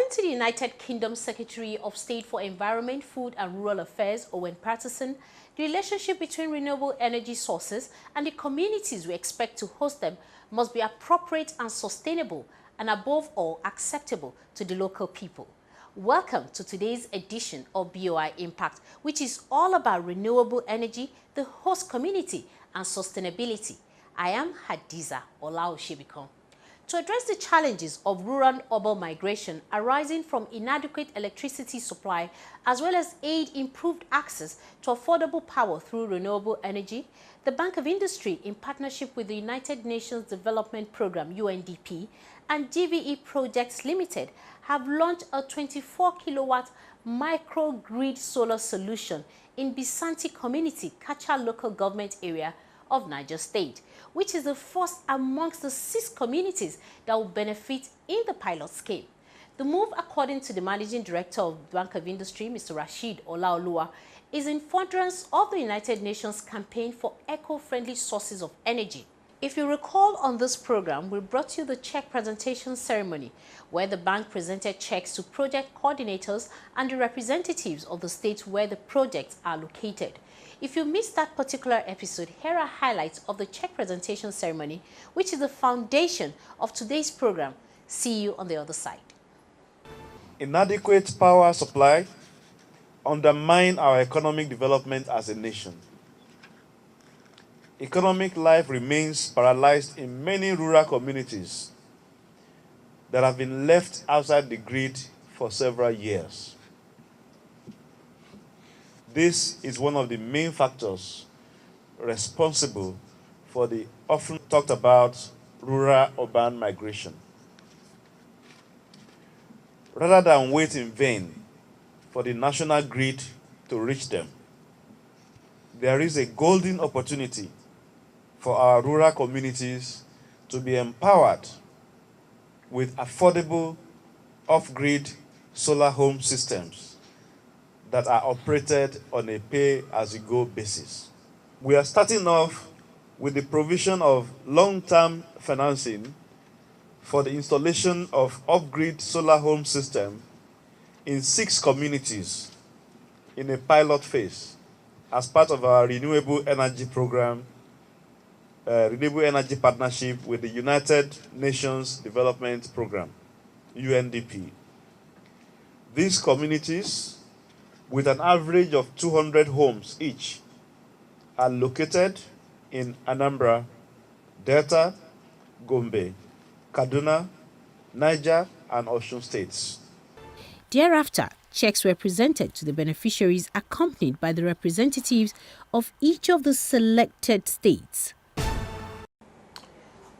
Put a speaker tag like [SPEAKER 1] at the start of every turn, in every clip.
[SPEAKER 1] According to the United Kingdom Secretary of State for Environment, Food and Rural Affairs, Owen Paterson, the relationship between renewable energy sources and the communities we expect to host them must be appropriate and sustainable, and above all, acceptable to the local people. Welcome to today's edition of BOI Impact, which is all about renewable energy, the host community, and sustainability. I am Hadiza, Olaosebikan. To address the challenges of rural-urban migration arising from inadequate electricity supply, as well as aid improved access to affordable power through renewable energy, the Bank of Industry, in partnership with the United Nations Development Programme (UNDP) and GVE Projects Limited, have launched a 24-kilowatt microgrid solar solution in Bisanti Community, Kacha local government area of Niger State, which is the first amongst the 6 communities that will benefit in the pilot scheme. The move, according to the Managing Director of the Bank of Industry, Mr. Rashid Olaoluwa, is in furtherance of the United Nations campaign for eco-friendly sources of energy. If you recall, on this program, we brought you the check presentation ceremony, where the bank presented checks to project coordinators and the representatives of the states where the projects are located. If you missed that particular episode, here are highlights of the check presentation ceremony, which is the foundation of today's program. See you on the other side.
[SPEAKER 2] Inadequate power supply undermine our economic development as a nation. Economic life remains paralyzed in many rural communities that have been left outside the grid for several years. This is one of the main factors responsible for the often talked about rural-urban migration. Rather than wait in vain for the national grid to reach them, there is a golden opportunity for our rural communities to be empowered with affordable off-grid solar home systems that are operated on a pay-as-you-go basis. We are starting off with the provision of long-term financing for the installation of off-grid solar home system in 6 communities in a pilot phase as part of our renewable energy program, renewable energy partnership with the United Nations Development Programme, UNDP. These communities, with an average of 200 homes each, are located in Anambra, Delta, Gombe, Kaduna, Niger, and Osun states.
[SPEAKER 1] Thereafter, checks were presented to the beneficiaries accompanied by the representatives of each of the selected states.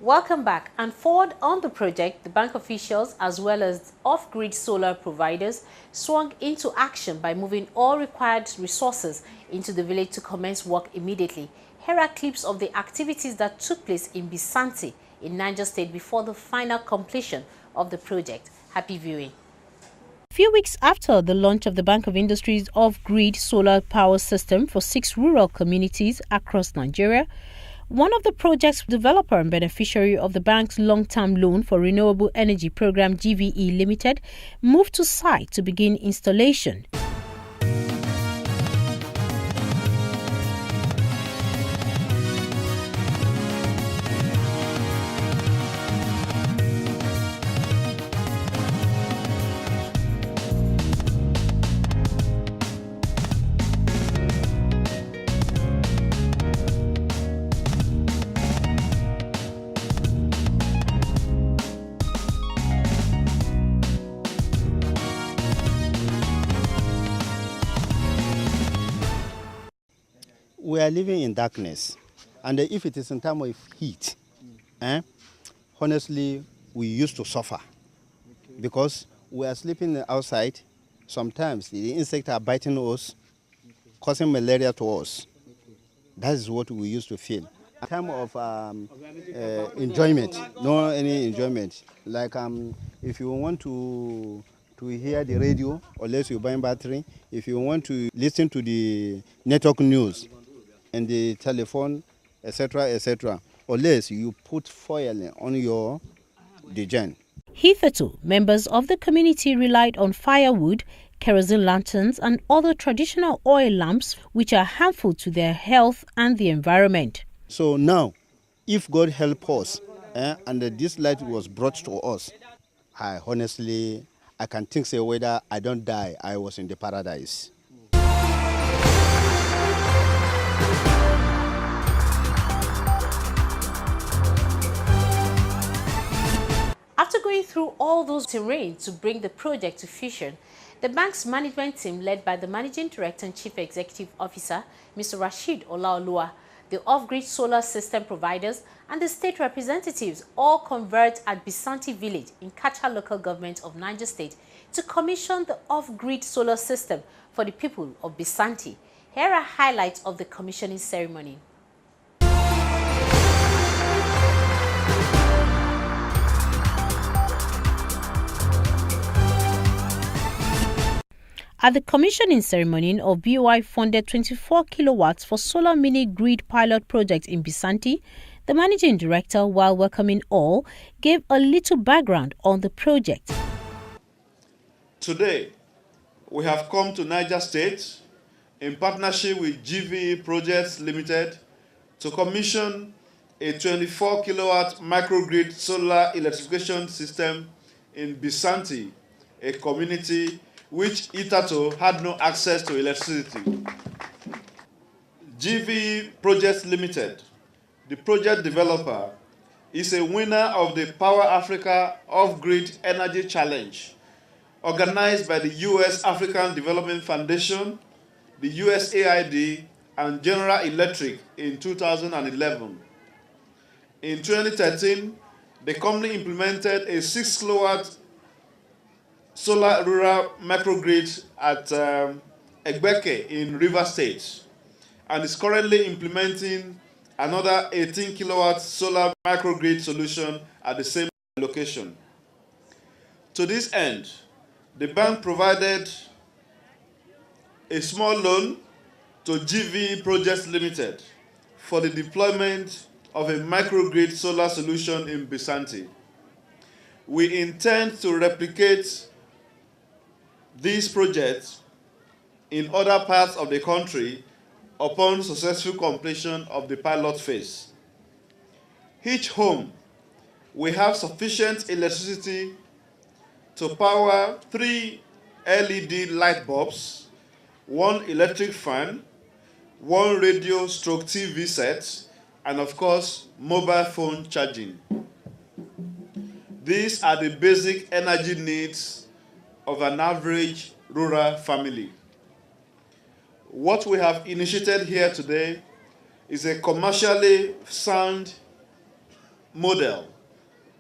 [SPEAKER 1] Welcome back. And forward on the project, the bank officials as well as off-grid solar providers swung into action by moving all required resources into the village to commence work immediately. Here are clips of the activities that took place in Bisanti in Niger State before the final completion of the project. Happy viewing. A few weeks after the launch of the Bank of Industry's off-grid solar power system for 6 rural communities across Nigeria, one of the project's developer and beneficiary of the bank's long-term loan for renewable energy program GVE Limited moved to site to begin installation.
[SPEAKER 3] We are living in darkness, and if it is in time of heat, honestly, we used to suffer because we are sleeping outside. Sometimes the insects are biting us, causing malaria to us. That is what we used to feel. In time of enjoyment, no any enjoyment. Like if you want to hear the radio, unless you buy battery. If you want to listen to the network news and the telephone, etc., etc., unless you put foil on your design.
[SPEAKER 1] Hitherto, members of the community relied on firewood, kerosene lanterns and other traditional oil lamps which are harmful to their health and the environment.
[SPEAKER 3] So now, if God help us, and this light was brought to us, I can think say whether I don't die, I was in the paradise.
[SPEAKER 1] After going through all those terrains to bring the project to fruition, the bank's management team, led by the Managing Director and Chief Executive Officer, Mr. Rashid Olaoluwa, the off-grid solar system providers, and the state representatives all converged at Bisanti Village in Kacha local government of Niger State to commission the off-grid solar system for the people of Bisanti. Here are highlights of the commissioning ceremony. At the commissioning ceremony of BOI-funded 24 kilowatts for solar mini-grid pilot project in Bisanti, the managing director, while welcoming all, gave a little background on the project.
[SPEAKER 2] Today, we have come to Niger State in partnership with GVE Projects Limited to commission a 24 kilowatt microgrid solar electrification system in Bisanti, a community which hitherto had no access to electricity. GVE Projects Limited, the project developer, is a winner of the Power Africa Off-Grid Energy Challenge, organized by the U.S. African Development Foundation, the USAID, and General Electric in 2011. In 2013, the company implemented a 6 kilowatt solar rural microgrid at Egbeke in Rivers State, and is currently implementing another 18 kilowatt solar microgrid solution at the same location. To this end, the bank provided a small loan to GVE Projects Limited for the deployment of a microgrid solar solution in Bisanti. We intend to replicate these projects in other parts of the country upon successful completion of the pilot phase. Each home will have sufficient electricity to power 3 LED light bulbs, 1 electric fan, 1 radio/TV set, and of course, mobile phone charging. These are the basic energy needs of an average rural family. What we have initiated here today is a commercially sound model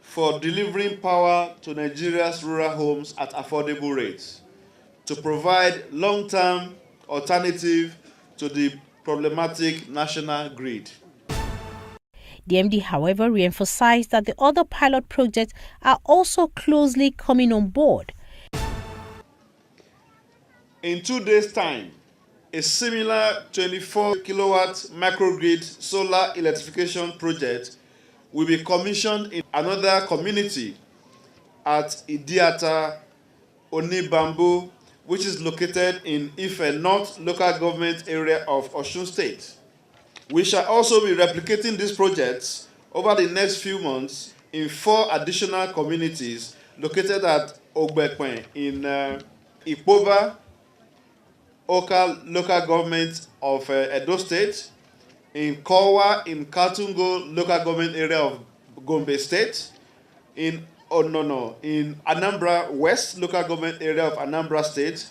[SPEAKER 2] for delivering power to Nigeria's rural homes at affordable rates to provide long-term alternative to the problematic national grid.
[SPEAKER 1] The MD, however, re-emphasized that the other pilot projects are also closely coming on board.
[SPEAKER 2] In 2 days' time, a similar 24 kilowatt microgrid solar electrification project will be commissioned in another community at Idiata Onibambu, which is located in Ife North local government area of Osun State. We shall also be replicating these projects over the next few months in 4 additional communities located at Ogbekwen in Ipoba, Oka local government of Edo State, in Kowa in Katungo local government area of Gombe State, in Onono in Anambra West local government area of Anambra State,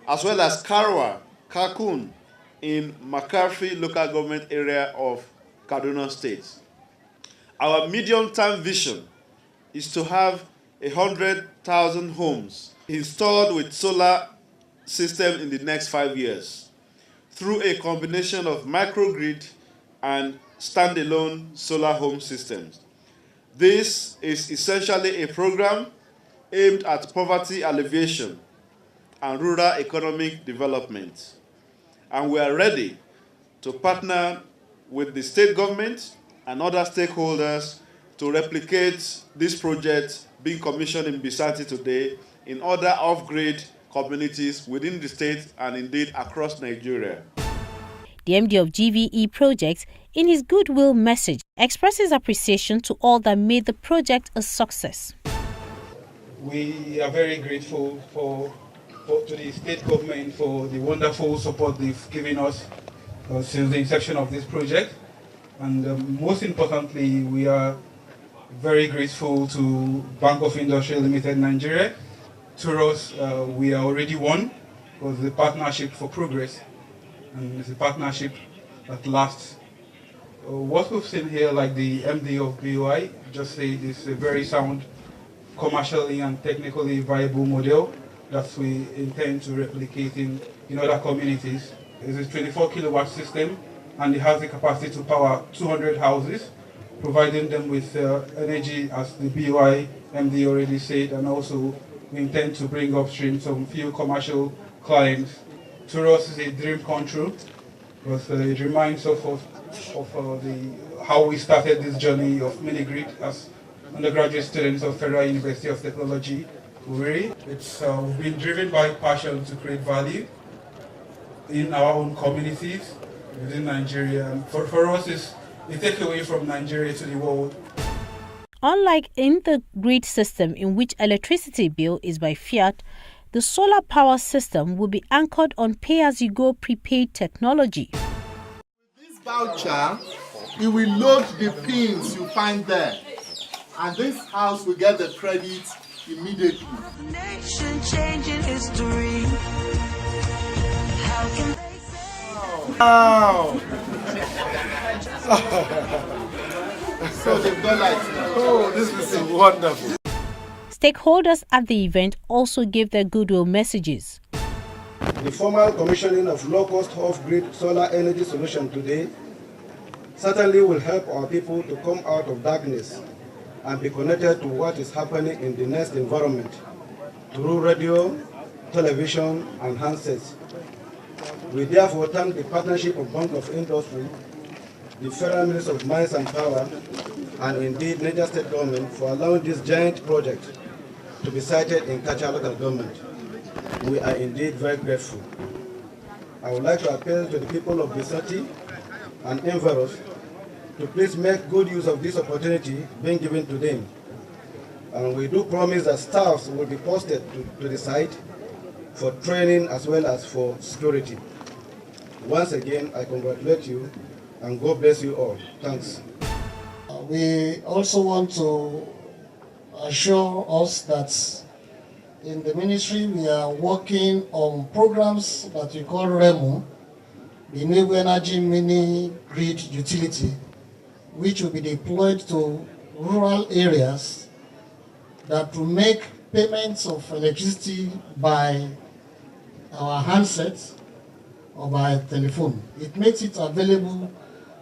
[SPEAKER 2] as well as Karwa, Kakun in Makarfi local government area of Kaduna State. Our medium-term vision is to have 100,000 homes installed with solar system in the next 5 years through a combination of microgrid and standalone solar home systems. This is essentially a program aimed at poverty alleviation and rural economic development. And we are ready to partner with the state government and other stakeholders to replicate this project being commissioned in Bisanti today in other off-grid communities within the state and indeed across Nigeria.
[SPEAKER 1] The MD of GVE Projects, in his goodwill message, expresses appreciation to all that made the project a success.
[SPEAKER 4] We are very grateful to the state government for the wonderful support they've given us since the inception of this project. And most importantly, we are very grateful to Bank of Industry Limited Nigeria. To us, we are already one, because the partnership for progress, and it's a partnership that lasts. What we've seen here, like the MD of BOI just said, is a very sound, commercially and technically viable model that we intend to replicate in other communities. It's a 24 kilowatt system, and it has the capacity to power 200 houses, providing them with energy, as the BOI MD already said, and also we intend to bring upstream some few commercial clients. To us, it's a dream come true, because it reminds us of how we started this journey of mini-grid as undergraduate students of Federal University of Technology, Owerri. It's been driven by passion to create value in our own communities within Nigeria. And for us, it's a takeaway from Nigeria to the world.
[SPEAKER 1] Unlike in the grid system in which electricity bill is by fiat, the solar power system will be anchored on pay-as-you-go prepaid technology.
[SPEAKER 5] With this voucher, you will load the pins you find there, and this house will get the credit immediately.
[SPEAKER 6] Nation changing history. How can they say?
[SPEAKER 5] Wow! So they've done like, oh, this is wonderful.
[SPEAKER 1] Stakeholders at the event also gave their goodwill messages.
[SPEAKER 7] The formal commissioning of low-cost off-grid solar energy solution today certainly will help our people to come out of darkness and be connected to what is happening in the next environment through radio, television, and handsets. We therefore thank the partnership of Bank of Industry, the Federal Ministry of Mines and Power, and indeed Niger State Government for allowing this giant project to be sited in Kacha local government. We are indeed very grateful. I would like to appeal to the people of Bisanti and environs to please make good use of this opportunity being given to them. And we do promise that staffs will be posted to the site for training as well as for security. Once again, I congratulate you and God bless you all. Thanks.
[SPEAKER 8] We also want to assure us that in the ministry we are working on programs that we call REMU, the Renewable Energy Mini Grid Utility, which will be deployed to rural areas that will make payments of electricity by our handsets or by telephone. It makes it available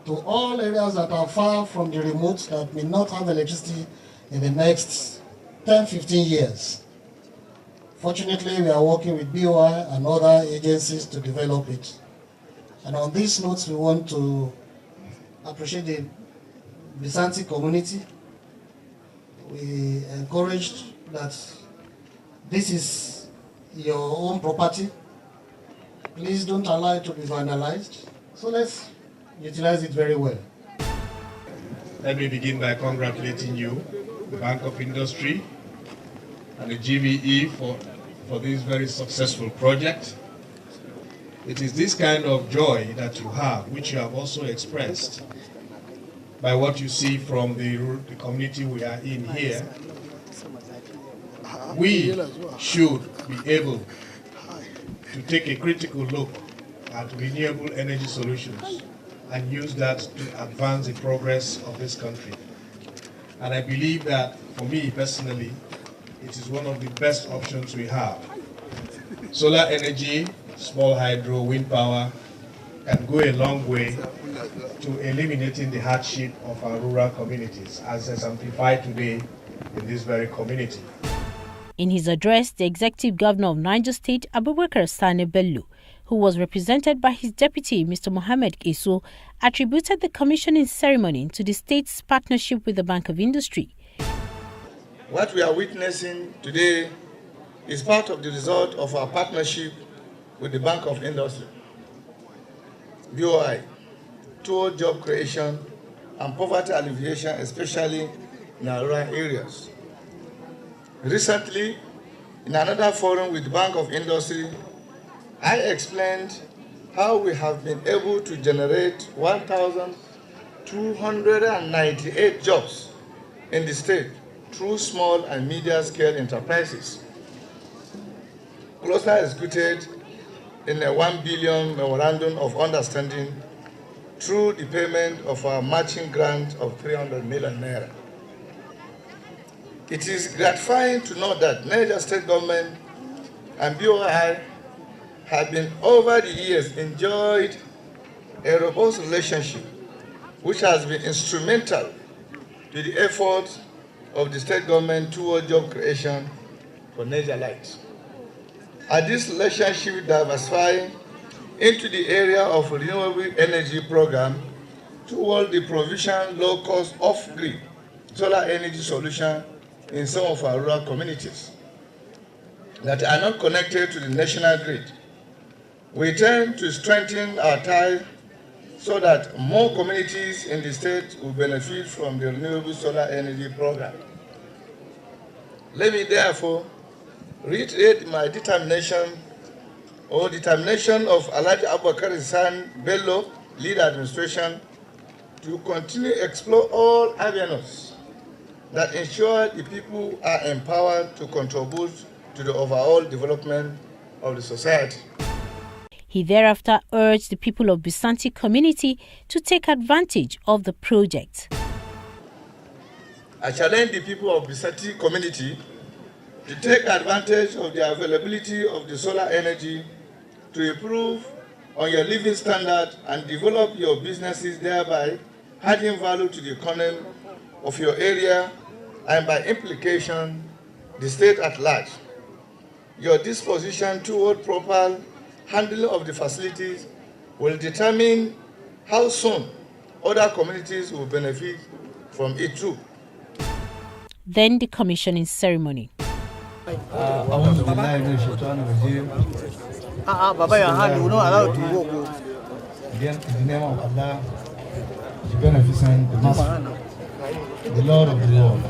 [SPEAKER 8] to all areas that are far from the remote that may not have electricity in the next 10-15 years. Fortunately, we are working with BOI and other agencies to develop it. And on these notes, we want to appreciate the Bisanti community. We encouraged that this is your own property. Please don't allow it to be vandalized. So let's utilize it very well.
[SPEAKER 9] Let me begin by congratulating you, the Bank of Industry, and the GVE for this very successful project. It is this kind of joy that you have, which you have also expressed by what you see from the community we are in here. We should be able to take a critical look at renewable energy solutions and use that to advance the progress of this country. And I believe that, for me personally, it is one of the best options we have. Solar energy, small hydro, wind power can go a long way to eliminating the hardship of our rural communities, as exemplified today in this very community.
[SPEAKER 1] In his address, the Executive Governor of Niger State, Abubakar Sani Bello, who was represented by his deputy, Mr. Mohammed Eso, attributed the commissioning ceremony to the state's partnership with the Bank of Industry.
[SPEAKER 10] What we are witnessing today is part of the result of our partnership with the Bank of Industry, BOI, toward job creation and poverty alleviation, especially in our rural areas. Recently, in another forum with the Bank of Industry, I explained how we have been able to generate 1,298 jobs in the state through small and medium-scale enterprises, closely executed in a 1 billion memorandum of understanding through the payment of our matching grant of 300 million naira. It is gratifying to know that Niger State government and BOI have been over the years enjoyed a robust relationship which has been instrumental to the efforts of the state government toward job creation for Nigerians. As this relationship diversifies into the area of renewable energy program toward the provision low-cost off-grid solar energy solution in some of our rural communities that are not connected to the national grid. We intend to strengthen our ties so that more communities in the state will benefit from the renewable solar energy program. Let me therefore reiterate my determination of Alhaji Abubakar Hassan Bello, lead administration, to continue to explore all avenues that ensure the people are empowered to contribute to the overall development of the society.
[SPEAKER 1] He thereafter urged the people of Bisanti community to take advantage of the project.
[SPEAKER 10] I challenge the people of Bisanti community to take advantage of the availability of the solar energy to improve on your living standard and develop your businesses, thereby adding value to the economy of your area and by implication, the state at large. Your disposition toward proper handling of the facilities will determine how soon other communities will benefit from it too.
[SPEAKER 1] Then the commissioning ceremony.
[SPEAKER 11] In the name of Allah, the beneficent, the merciful, the Lord of the world.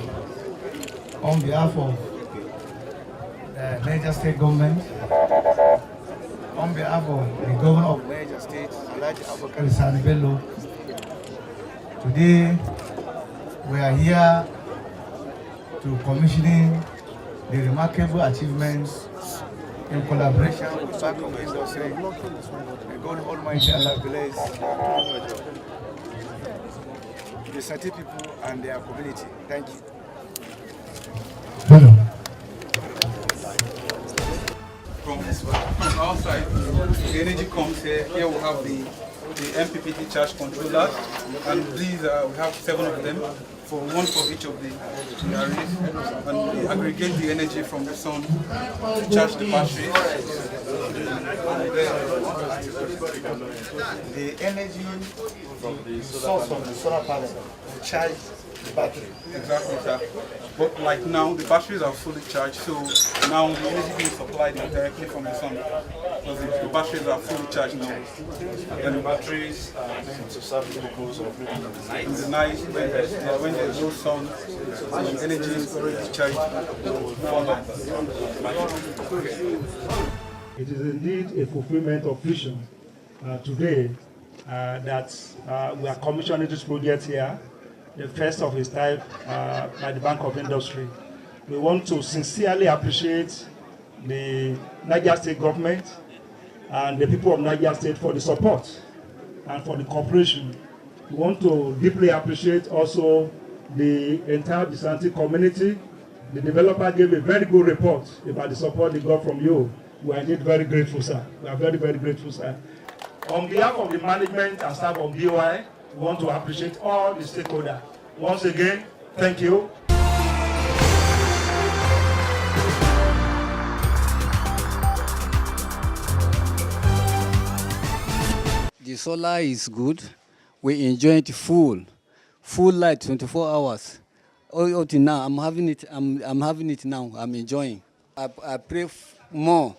[SPEAKER 11] On behalf of the Niger State government, on behalf of the governor of Niger State, Alhaji Abubakar Hassan Bello, today we are here to commissioning the remarkable achievements in collaboration with Bank of Industry. May God Almighty Allah bless the Sati people and their community. Thank you.
[SPEAKER 4] From outside, the energy comes here. Here we have the MPPT charge controllers, and these we have 7 of them, one for each of the arrays, and we aggregate the energy from the sun to charge the battery.
[SPEAKER 10] The energy from the source from the solar panel will charge the battery.
[SPEAKER 4] Exactly, sir. But like now, the batteries are fully charged, so now the energy being supplied is directly from the sun. Because the batteries are fully charged now.
[SPEAKER 2] And the batteries are meant to serve vehicles operating in the night.
[SPEAKER 4] In the night, when there's no sun, the energy is already charged.
[SPEAKER 12] It is indeed a fulfillment of vision today that we are commissioning this project here, the first of its type by the Bank of Industry. We want to sincerely appreciate the Niger State government and the people of Niger State for the support and for the cooperation. We want to deeply appreciate also the entire Bisanti community. The developer gave a very good report about the support they got from you. We are indeed very grateful, sir. We are very, very grateful, sir. On behalf of the management and staff of BOI, we want to appreciate all the stakeholders. Once again, thank you.
[SPEAKER 13] solar is good. We enjoy it full light, 24 hours. All till now, I'm having it. I'm having it now. I'm enjoying. I pray more.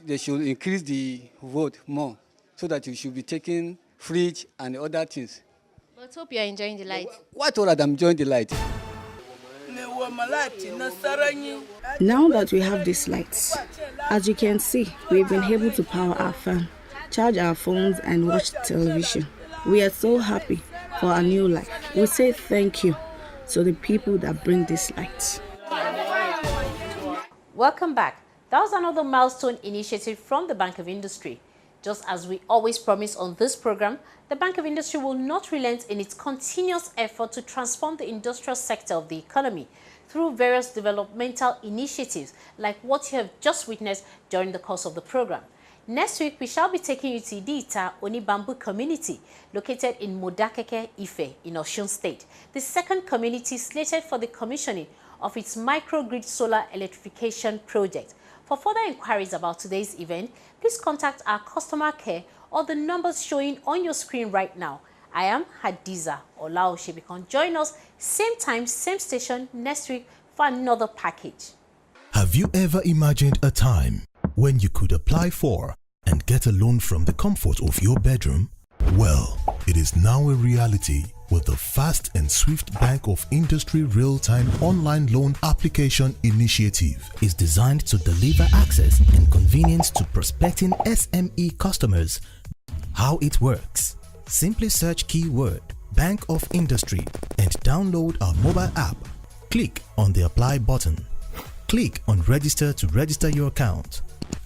[SPEAKER 13] They should increase the vote more, so that you should be taking fridge and other things.
[SPEAKER 1] Let's hope you're enjoying the light.
[SPEAKER 13] What all that I'm enjoying the light?
[SPEAKER 14] Now that we have these lights, as you can see, we've been able to power our fan, charge our phones and watch television. We are so happy for our new life. We say thank you to the people that bring this light.
[SPEAKER 1] Welcome back. That was another milestone initiative from the Bank of Industry. Just as we always promise on this program, the Bank of Industry will not relent in its continuous effort to transform the industrial sector of the economy through various developmental initiatives like what you have just witnessed during the course of the program. Next week, we shall be taking you to Idita Oni Bamboo community located in Modakeke, Ife in Osun State, the second community slated for the commissioning of its microgrid solar electrification project. For further inquiries about today's event, please contact our customer care or the numbers showing on your screen right now. I am Hadiza Olaosebikan. Join us same time, same station next week for another package.
[SPEAKER 15] Have you ever imagined a time when you could apply for and get a loan from the comfort of your bedroom? Well, it is now a reality with the fast and swift Bank of Industry real-time online loan application initiative.
[SPEAKER 16] Is designed to deliver access and convenience to prospecting SME customers.
[SPEAKER 15] How it works: simply search keyword Bank of Industry and download our mobile app. Click on the apply button. Click on register to register your account.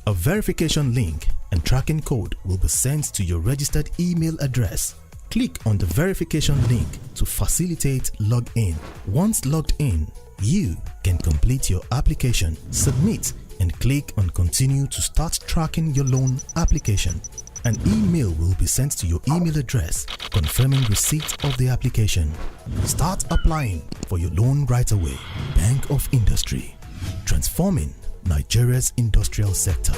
[SPEAKER 15] A verification link and tracking code will be sent to your registered email address. Click on the verification link to facilitate login. Once logged in, you can complete your application, submit, and click on continue to start tracking your loan application. An email will be sent to your email address confirming receipt of the application. Start applying for your loan right away. Bank of Industry, transforming Nigeria's industrial sector.